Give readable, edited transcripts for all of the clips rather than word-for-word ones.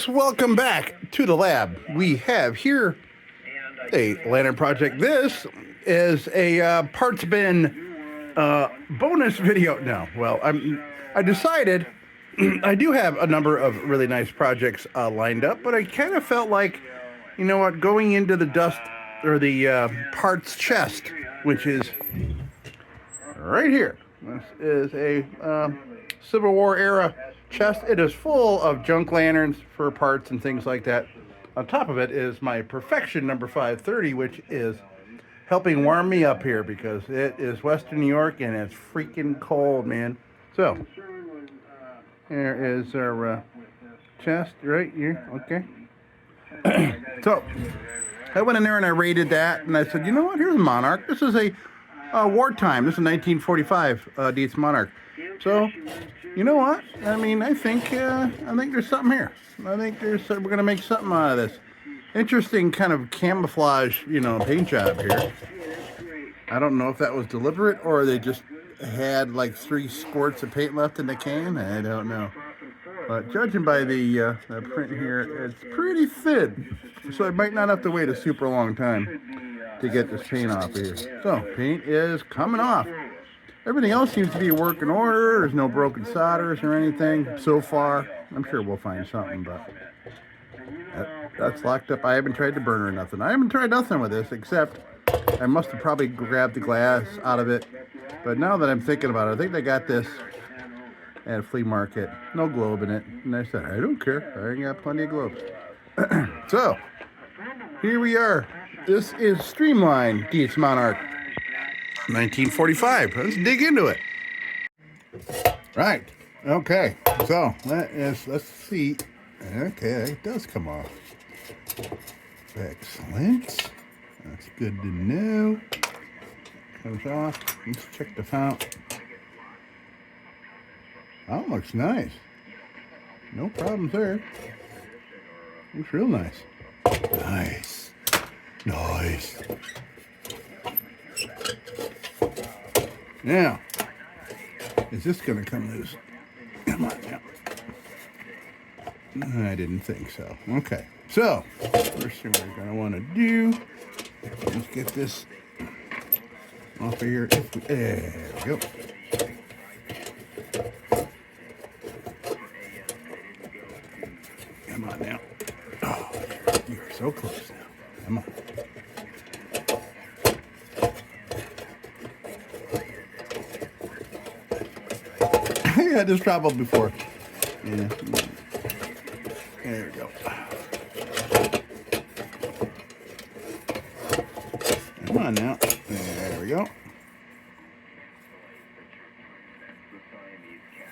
folks, welcome back to the lab. We have here a lantern project. This is a parts bin bonus video. No, well, I decided I do have a number of really nice projects lined up, but I kind of felt like, you know what, going into the dust or the parts chest, which is right here. This is a Civil War era chest. It is full of junk lanterns for parts and things like that. On top of it is my Perfection number 530, which is helping warm me up here because it is Western New York and it's freaking cold, man. So here is our chest right here. Okay. So I went in there and I rated that, and I said, you know what? Here's a Monarch. This is a wartime. This is 1945 DIETZ Monarch. So, you know what? I mean, I think there's something here. I think we're gonna make something out of this. Interesting kind of camouflage, paint job here. I don't know if that was deliberate or they just had like 3 squirts of paint left in the can. I don't know. But judging by the print here, it's pretty thin. So I might not have to wait a super long time to get this paint off here. So, paint is coming off. Everything else seems to be working order. There's no broken solders or anything so far. I'm sure we'll find something, but that's locked up. I haven't tried to burn or nothing. I haven't tried nothing with this, except I must have probably grabbed the glass out of it. But now that I'm thinking about it, I think they got this at a flea market. No globe in it. And I said, I don't care. I ain't got plenty of globes. So, here we are. This is Streamline DIETZ Monarch 1945. Let's dig into it. Right. Okay. So, let's see. Okay, it does come off. Excellent. That's good to know. Comes off. Let's check the fount. Oh, looks nice. No problems there. Looks real nice. Nice. Nice. Now, is this going to come loose? Come on now. I didn't think so. Okay. So, first thing we're going to want to do is get this off of here. There we go. Come on now. Oh, you're so close now. Come on. I had this trouble before. Yeah. There we go. Come on now. There we go.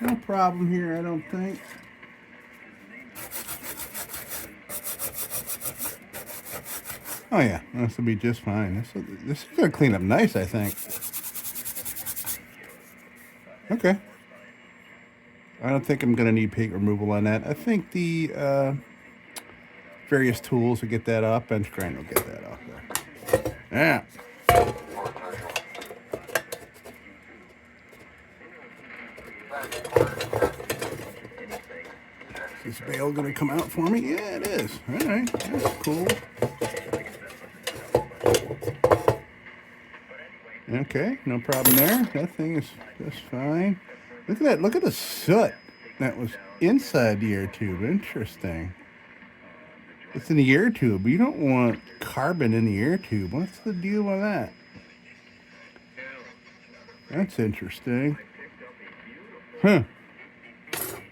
No problem here, I don't think. Oh yeah, this will be just fine. This is gonna clean up nice, I think. Okay. I don't think I'm gonna need paint removal on that. I think the various tools will get that off. Bench grind will get that off there. Yeah. Is this bale gonna come out for me? Yeah, it is. All right, that's cool. Okay, no problem there. That thing is just fine. Look at that. Look at the soot that was inside the air tube. Interesting. It's in the air tube. You don't want carbon in the air tube. What's the deal with that? That's interesting. Huh.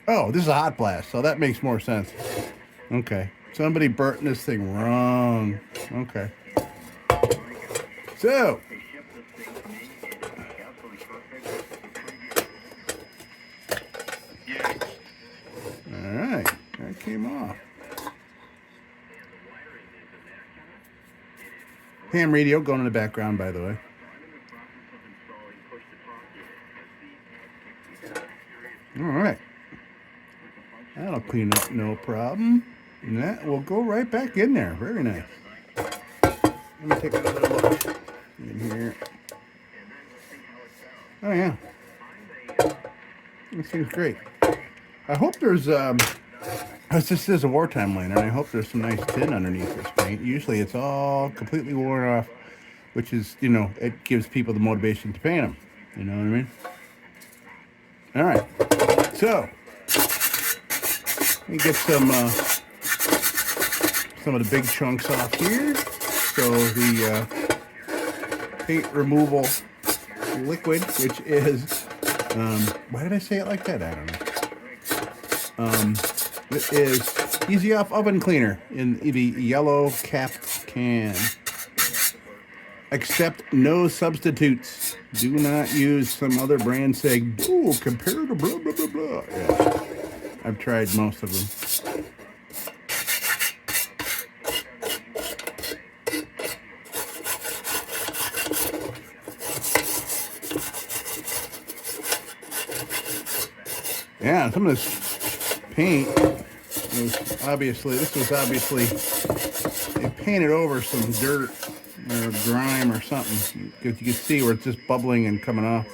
Oh, this is a hot blast, so that makes more sense. Okay. Somebody burnt this thing wrong. Okay. So, alright, that came off. Ham radio going in the background, by the way. Alright. That'll clean up no problem. And that will go right back in there. Very nice. Let me take another look in here. Oh yeah. This thing's great. I hope there's This is a wartime lantern. I hope there's some nice tin underneath this paint. Usually it's all completely worn off, which is, you know, it gives people the motivation to paint them. You know what I mean? All right. So, let me get some of the big chunks off here. So the paint removal liquid, which is, why did I say it like that? I don't know. It is Easy Off Oven Cleaner in the yellow capped can. Accept no substitutes. Do not use some other brand saying, "Oh, compare to blah, blah, blah, blah." Yeah. I've tried most of them. Yeah, some of this paint was obviously, they painted over some dirt or grime or something. You can see where it's just bubbling and coming off.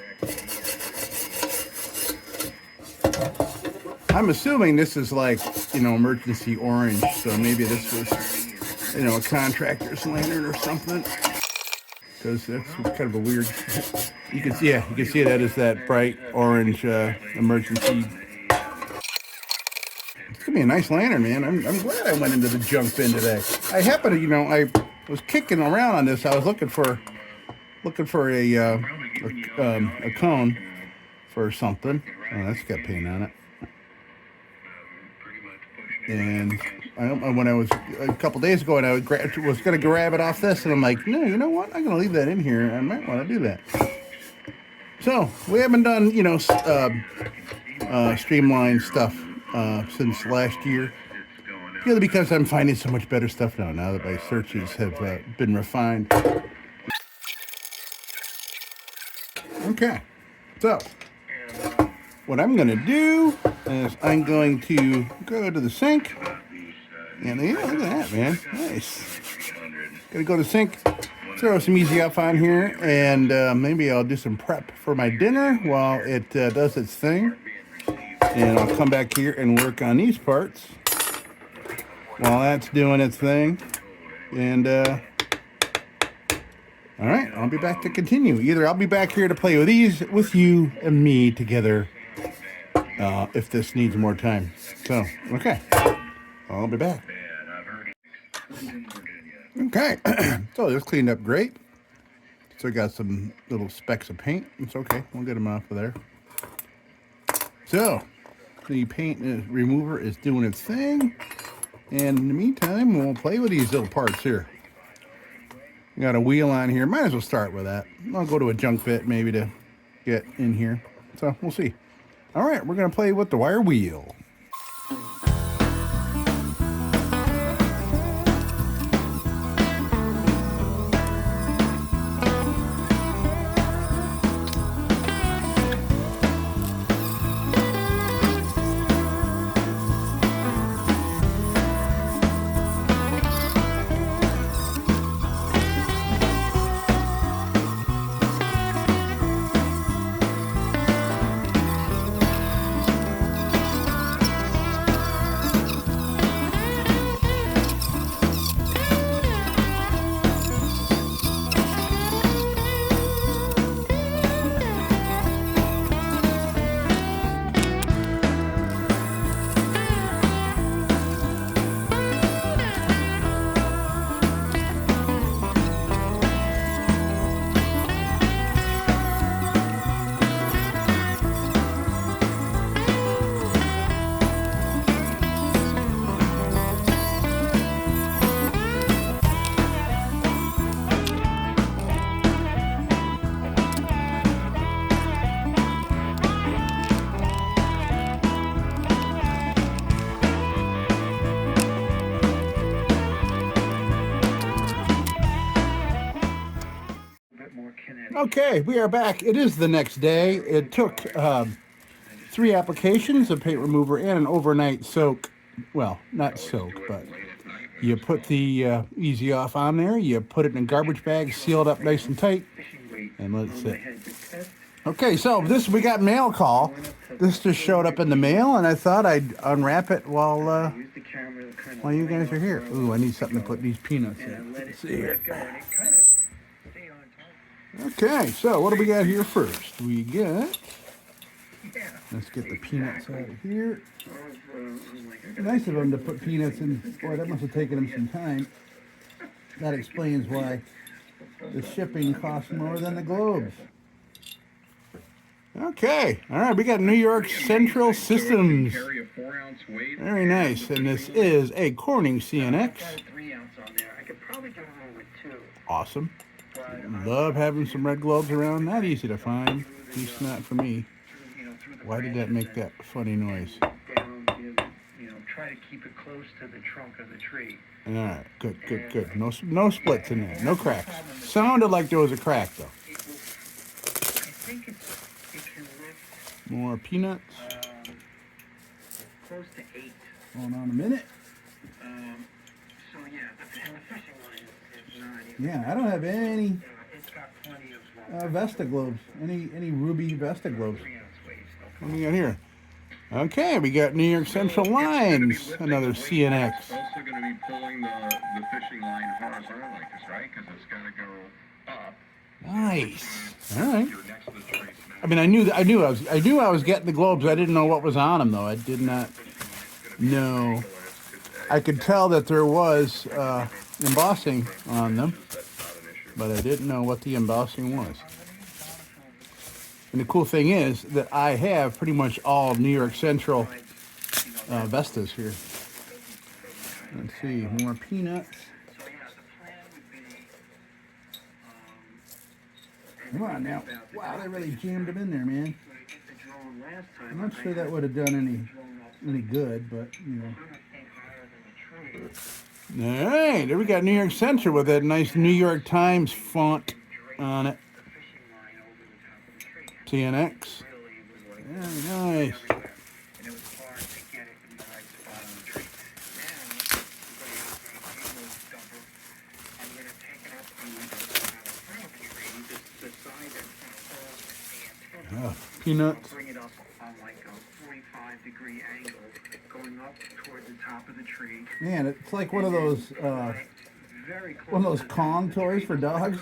I'm assuming this is like, you know, emergency orange, so maybe this was, you know, a contractor's lantern or something. Because that's kind of a weird, you can see that as that bright orange emergency. It's gonna be a nice lantern, man. I'm glad I went into the junk bin today. I happened to, you know, I was kicking around on this. I was looking for a cone for something. Oh, that's got paint on it. And when I was a couple days ago, and I was going to grab it off this, and I'm like, no, you know what? I'm going to leave that in here. I might want to do that. So we haven't done, you know, streamline stuff since last year. Purely because I'm finding so much better stuff now that my searches have been refined. Okay, so what I'm going to do is I'm going to go to the sink. And yeah, look at that, man. Nice. Gonna go to the sink, throw some Easy Off on here, and maybe I'll do some prep for my dinner while it does its thing. And I'll come back here and work on these parts while that's doing its thing. And all right, I'll be back to continue. Either I'll be back here to play with these with you and me together, if this needs more time. So, okay, I'll be back. Okay, so this cleaned up great. So I got some little specks of paint. It's okay, we'll get them off of there. So the paint remover is doing its thing, and in the meantime, we'll play with these little parts here. We got a wheel on here. Might as well start with that. I'll go to a junk bit maybe to get in here. So we'll see. All right, we're gonna play with the wire wheel. Okay, we are back. It is the next day. It took 3 applications, a paint remover, and an overnight soak. Well, not soak, but you put the Easy Off on there, you put it in a garbage bag, seal it up nice and tight, and let it sit. Okay, so we got mail call. This just showed up in the mail, and I thought I'd unwrap it while while you guys are here. Ooh, I need something to put these peanuts in. Let's see here. Okay, so what do we got here first? We got, let's get the peanuts out of here. Nice of them to put peanuts in. Boy, that must have taken them some time. That explains why the shipping costs more than the globes. Okay, all right, we got New York Central Systems. Very nice, and this is a Corning CNX. Awesome. Love having some red globes around. Not easy to find. At least not for me. Why did that make that funny noise? Try to keep it close to the trunk of the tree. All right, good, good, good. No splits in there, no cracks. Sounded like there was a crack though. I think it can lift More peanuts. Close to 8. Hold on a minute. So yeah, the fishing line is not even. Yeah, I don't have any It's got plenty of Vesta globes. Any ruby Vesta globes. 3 ounce weights. What do we got here? Okay, we got New York Central Lines, another CNX. It's also going to be pulling the fishing line horizontal like this, right? Because it's got to go up. Nice. All right. I mean, I knew I was getting the globes. I didn't know what was on them though. I did not know. I could tell that there was embossing on them, but I didn't know what the embossing was. And the cool thing is that I have pretty much all New York Central Vestas here. Let's see, more peanuts. Come on now. Wow, they really jammed them in there, man. I'm not sure that would have done any good, but, you know. All right, there we got New York Central with that nice New York Times font on it. CNX. Very nice. Peanuts. Bring it up on like a 45-degree angle, going up toward the top of the tree. Man, it's like one of those Kong toys for dogs.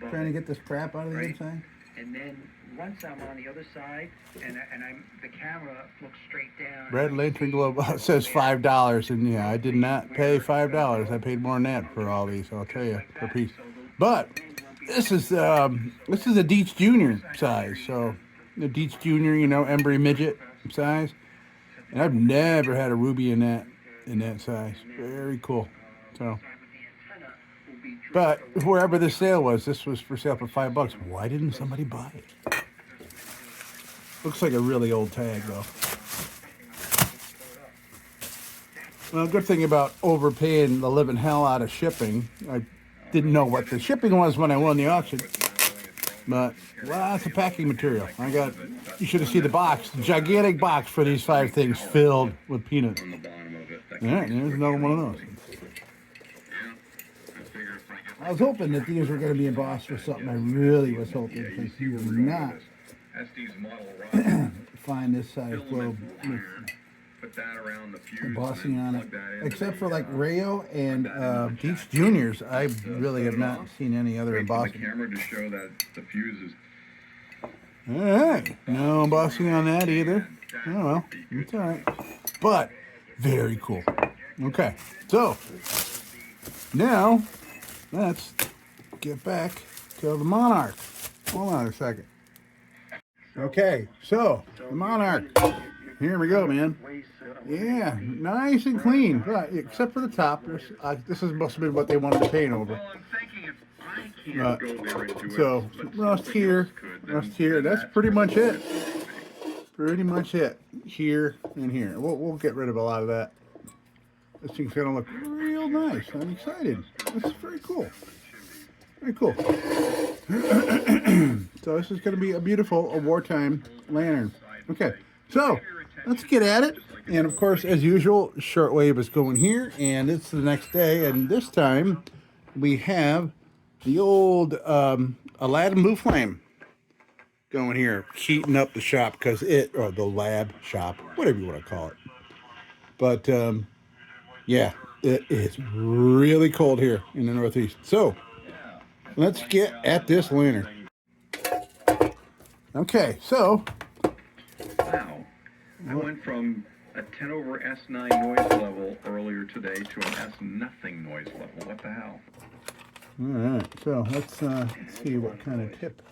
Trying to get this crap out of the inside. And then once I'm on the other side, and the camera looks straight down. Red Lantern globe says $5, and yeah, I did not pay $5. I paid more than that for all these. I'll tell you, per piece. But this is a DIETZ Junior size, so the DIETZ Junior, you know, Embry midget size, and I've never had a ruby in that size. Very cool. So. But wherever the sale was, this was for sale for $5. Why didn't somebody buy it? Looks like a really old tag, though. Well, good thing about overpaying the living hell out of shipping, I didn't know what the shipping was when I won the auction. But lots of packing material. You should have seen the box, the gigantic box for these 5 things filled with peanuts. All right, there's another one of those. I was hoping that these were going to be embossed for something. I really was hoping, because you will not find this size globe with embossing on it, except for like Rayo and DIETZ Juniors. I really have not seen any other embossing. All right, no embossing on that either. Oh well, it's all right, but very cool. Okay, so now let's get back to the Monarch. Hold on a second. Okay, so the Monarch. Here we go, man. Yeah, nice and clean, but except for the top. This is must have been what they wanted to paint over. So rust here. That's pretty much it. Pretty much it. Here and here. We'll get rid of a lot of that. This thing's gonna look real nice. I'm excited. This is very cool. Very cool. So this is gonna be a beautiful wartime lantern. Okay, so let's get at it. And of course, as usual, shortwave is going here, and it's the next day. And this time, we have the old Aladdin Blue Flame going here, heating up the shop because or the lab shop, whatever you want to call it. But Yeah, it is really cold here in the Northeast. So let's get at this lantern. Okay, so Wow. I went from a 10 over S9 noise level earlier today to an S nothing noise level. What the hell? all right, so let's see what kind of tip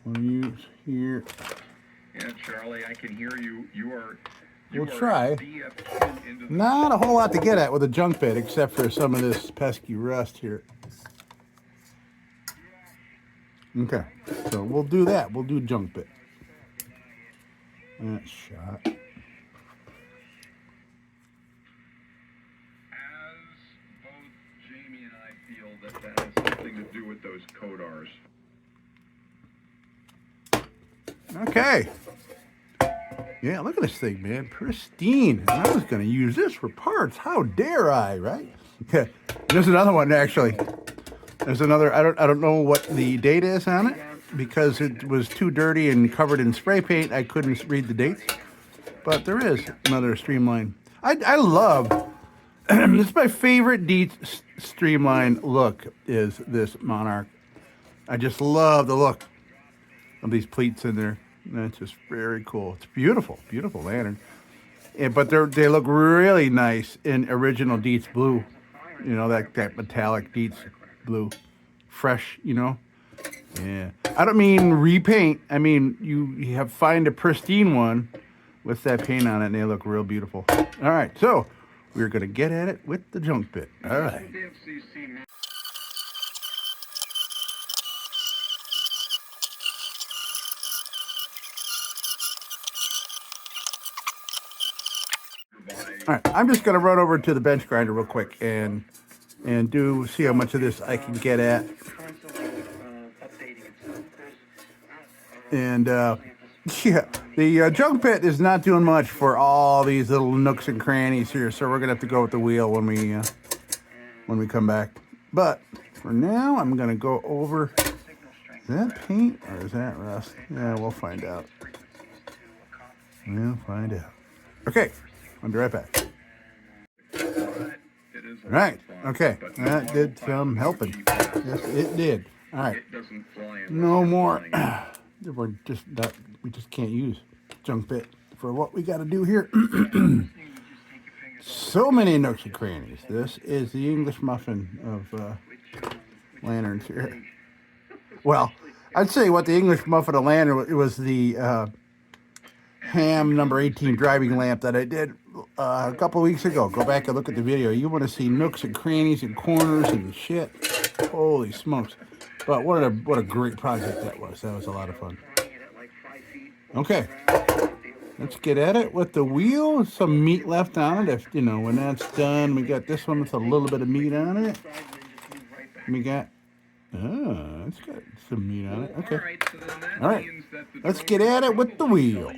we'll use here. Yeah, Charlie, I can hear you. We'll try. DF2 into the Not a whole lot to get at with a junk bit, except for some of this pesky rust here. Okay, so we'll do that. We'll do junk bit. That shot. As both Jamie and I feel that has something to do with those codars. Okay. Yeah, look at this thing, man. Pristine. And I was going to use this for parts. How dare I, right? Okay. There's another one, actually. There's another, I don't know what the date is on it, because it was too dirty and covered in spray paint. I couldn't read the dates. But there is another streamline. I love, this is my favorite DIETZ streamline look, is this Monarch. I just love the look of these pleats in there. That's just very cool. It's beautiful, beautiful lantern. But they look really nice in original DIETZ blue. You know, that metallic DIETZ blue. Fresh, you know. Yeah. I don't mean repaint. I mean, you have find a pristine one with that paint on it, and they look real beautiful. All right, so we're going to get at it with the junk bit. All right. All right, I'm just going to run over to the bench grinder real quick and see how much of this I can get at. And yeah, the junk bit is not doing much for all these little nooks and crannies here, so we're going to have to go with the wheel when we come back. But for now, I'm going to go over. Is that paint or is that rust? Yeah, we'll find out. We'll find out. Okay. I'll be right back. Right. Okay. That did some helping. Yes, it did. All right. No more. We just can't use junk bit for what we got to do here. So many nooks and crannies. This is the English muffin of lanterns here. Well, I'd say what the English muffin of lantern was the ham number 18 driving lamp that I did a couple weeks ago. Go back and look at the video. You want to see nooks and crannies and corners and shit. Holy smokes. But what a great project that was. That was a lot of fun. Okay. Let's get at it with the wheel. Some meat left on it. If, you know, when that's done, we got this one with a little bit of meat on it. We got, it's got some meat on it. Okay. All right. Let's get at it with the wheel.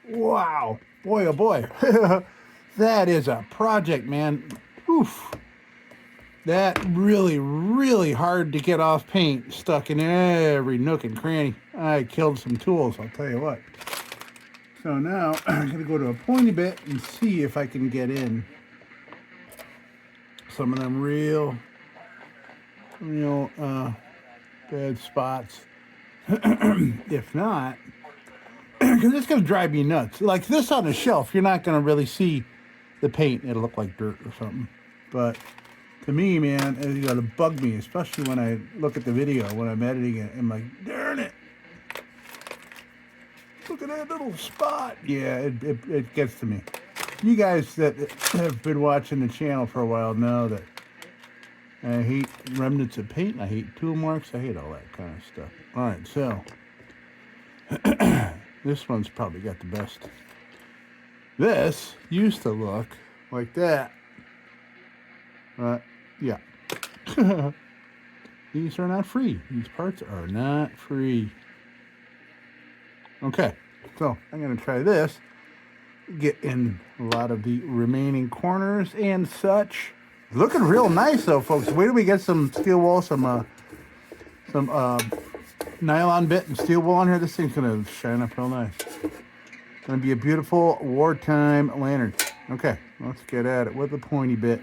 Wow, boy, oh boy. That is a project, man. Oof. That really hard to get off paint, stuck in every nook and cranny. I killed some tools, I'll tell you what. So now I'm gonna go to a pointy bit and see if I can get in some of them real bad spots. If not, because it's going to drive me nuts. Like this on the shelf, you're not going to really see the paint. It'll look like dirt or something. But to me, man, it's going to bug me, especially when I look at the video, when I'm editing it. I'm like, darn it. Look at that little spot. Yeah, it gets to me. You guys that have been watching the channel for a while know that I hate remnants of paint. I hate tool marks. I hate all that kind of stuff. All right, so this one's probably got the best. This used to look like that. Yeah. These are not free. These parts are not free. Okay, so I'm going to try this. Get in a lot of the remaining corners and such. Looking real nice though, folks. Wait till we get some steel wool, some nylon bit and steel wool on here. This thing's gonna shine up real nice. Gonna be a beautiful wartime lantern. Okay, let's get at it with a pointy bit.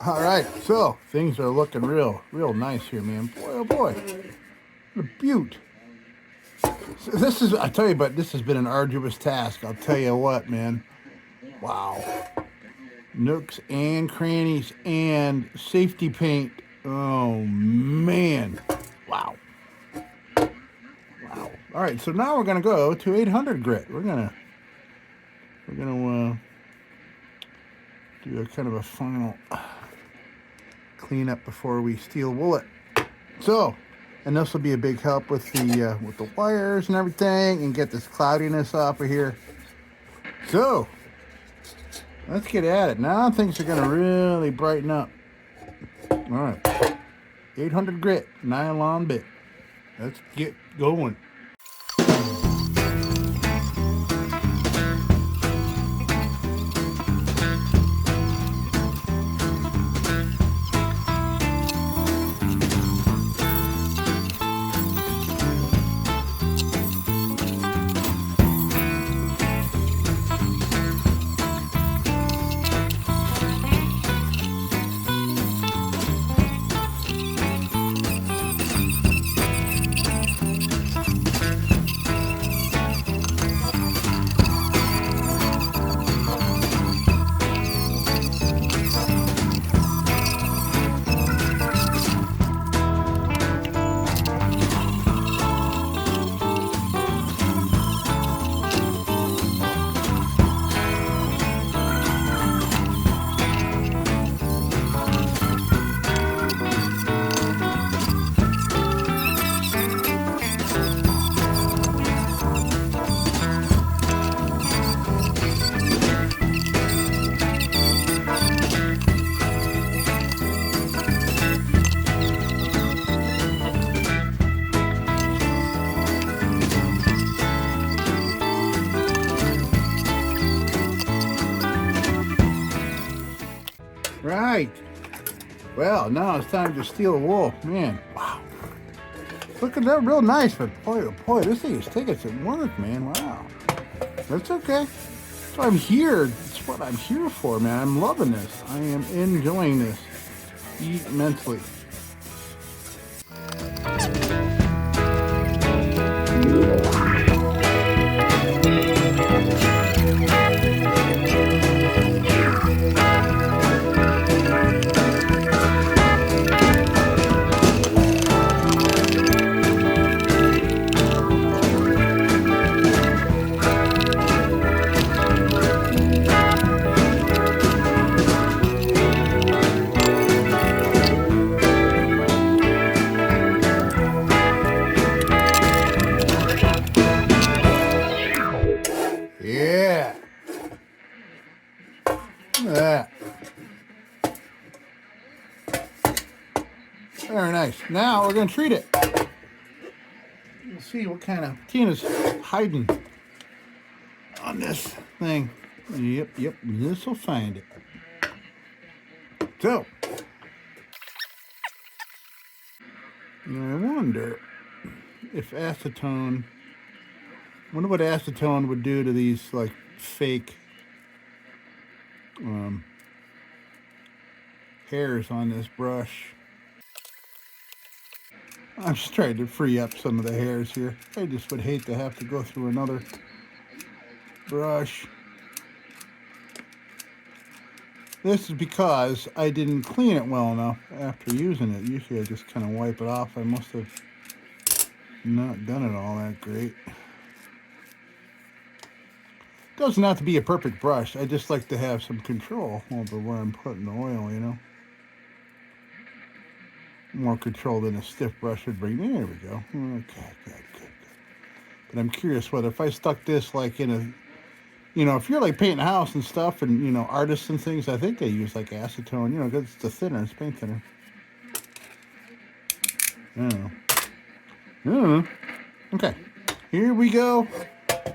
All right, so things are looking real nice here, man. Boy, oh boy, what a beaut. So this is, I tell you, but this has been an arduous task. I'll tell you what, man. Wow. Nooks and crannies and safety paint. Oh man. Wow. Wow. All right, so now we're gonna go to 800 grit. We're gonna do a kind of a final clean up before we steel wool it. So, and this will be a big help with the wires and everything, and get this cloudiness off of here. So, let's get at it. Now things are gonna really brighten up. All right, 800 grit nylon bit. Let's get going. right. Well, now it's time to steal a wool. Man, wow. Looking that real nice, but boy, oh boy, this thing is taking some work, man. Wow. That's okay. So I'm here. It's what I'm here for, man. I'm loving this. I am enjoying this immensely. Yeah. Look at that. Very nice. Now we're going to treat it. We'll see what kind of Tina's hiding on this thing. Yep. This will find it. So, I wonder if acetone. Wonder what acetone would do to these like fake hairs on this brush. I'm just trying to free up some of the hairs here. I just would hate to have to go through another brush. This is because I didn't clean it well enough after using it. Usually I just kind of wipe it off. I must have not done it all that great. Doesn't have to be a perfect brush. I just like to have some control over where I'm putting the oil, you know. More control than a stiff brush would bring. There we go. Okay, good. But I'm curious whether if I stuck this like in a, you know, if you're like painting a house and stuff and, you know, artists and things, I think they use like acetone, you know, because it's the thinner, it's paint thinner. I don't know. Okay, here we go.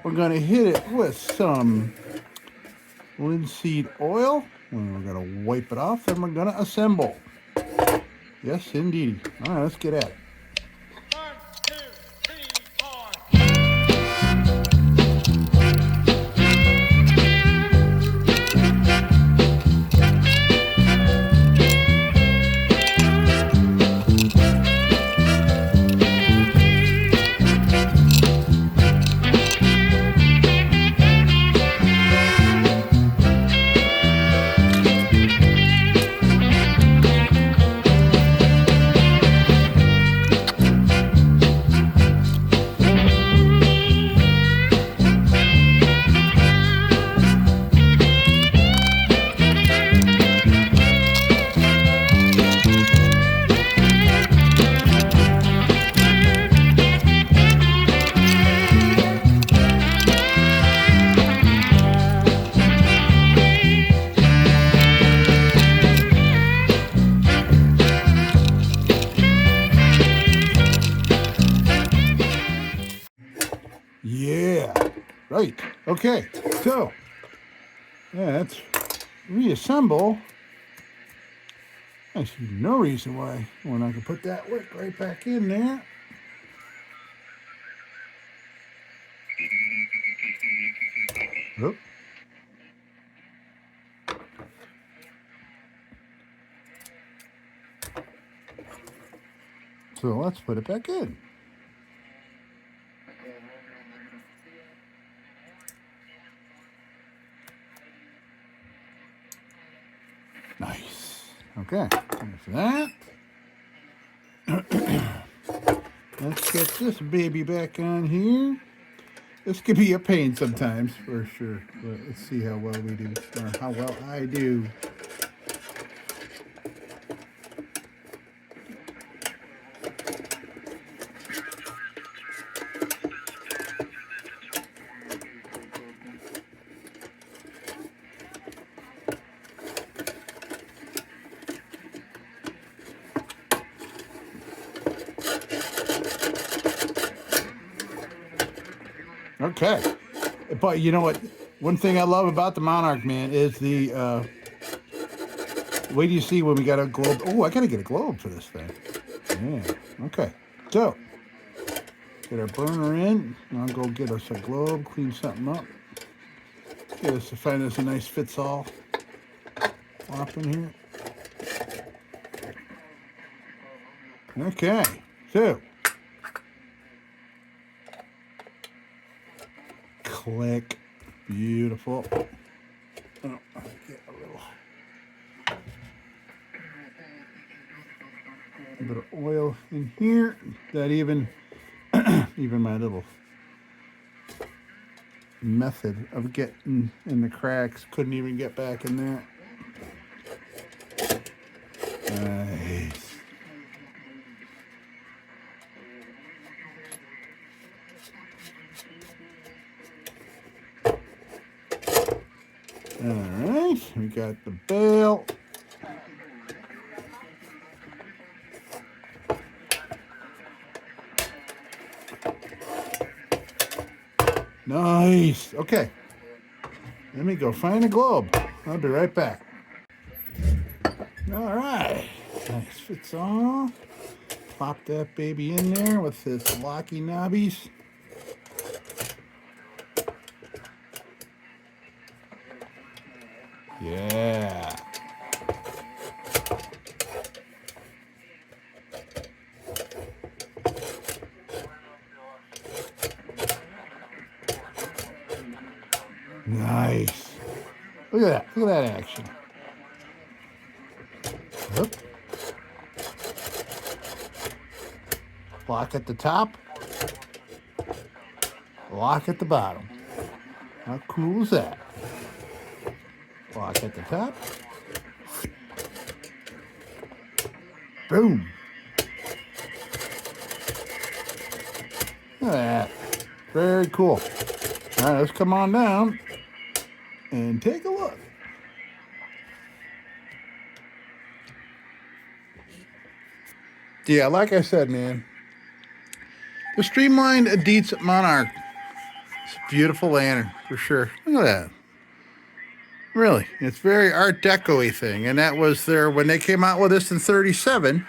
We're going to hit it with some linseed oil. And we're going to wipe it off. Then we're going to assemble. Yes, indeed. All right, let's get at it. 1, 2, 3, Yeah, right. Okay, so let's reassemble. I see no reason why we're not going to put that wick right back in there. Oop. So let's put it back in. Nice. Okay, there's that. Let's get this baby back on here. This could be a pain sometimes, for sure. But let's see how well we do, or how well I do. Okay, but you know what? One thing I love about the Monarch, man, is the Wait do you see when we got a globe? Oh, I got to get a globe for this thing. Yeah. Okay. So, get our burner in. I'll go get us a globe, clean something up. Get us to find us a nice fits-all flop in here. Okay. So, click. Beautiful. Oh, I'll get a little bit of oil in here. That even my little method of getting in the cracks couldn't even get back in there. Nice. All right, we got the bail. Nice. Okay. Let me go find a globe. I'll be right back. All right. Nice fits all. Plop that baby in there with its locky knobbies. Yeah. Nice. Look at that. Look at that action. Whoop. Lock at the top. Lock at the bottom. How cool is that? Lock at the top. Boom. Look at that. Very cool. All right, let's come on down and take a look. Yeah, like I said, man, the streamlined DIETZ Monarch. It's a beautiful lantern for sure. Look at that. Really, it's very Art Deco-y thing, and that was there when they came out with this in '37.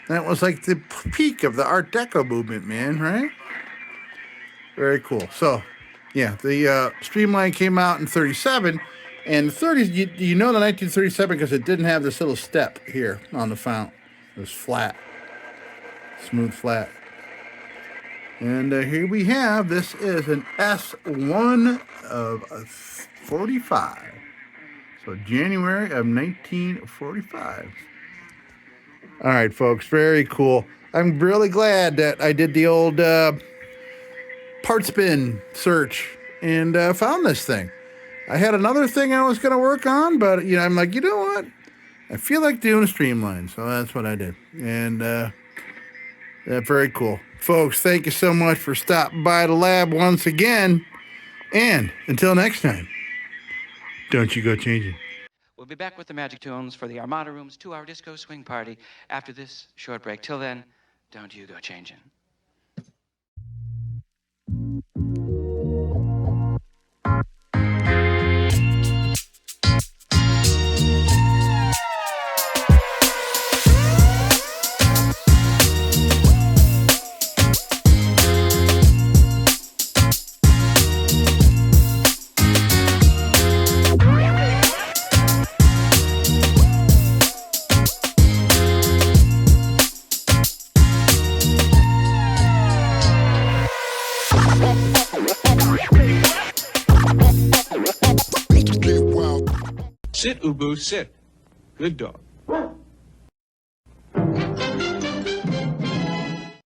That was like the peak of the Art Deco movement, man. Right? Very cool. So, yeah, the Streamline came out in '37, and the '30s. You know the 1937 because it didn't have this little step here on the fount. It was flat, smooth flat. And here we have. This is an S1 of 45. So January of 1945. All right, folks, very cool. I'm really glad that I did the old parts bin search and found this thing. I had another thing I was going to work on, but I'm like, you know what? I feel like doing a streamline, so that's what I did. And very cool. Folks, thank you so much for stopping by the lab once again. And until next time, don't you go changing. We'll be back with the Magic Tunes for the Armada Room's 2-hour disco swing party after this short break. Till then, don't you go changing. Sit, Ubu, sit. Good dog.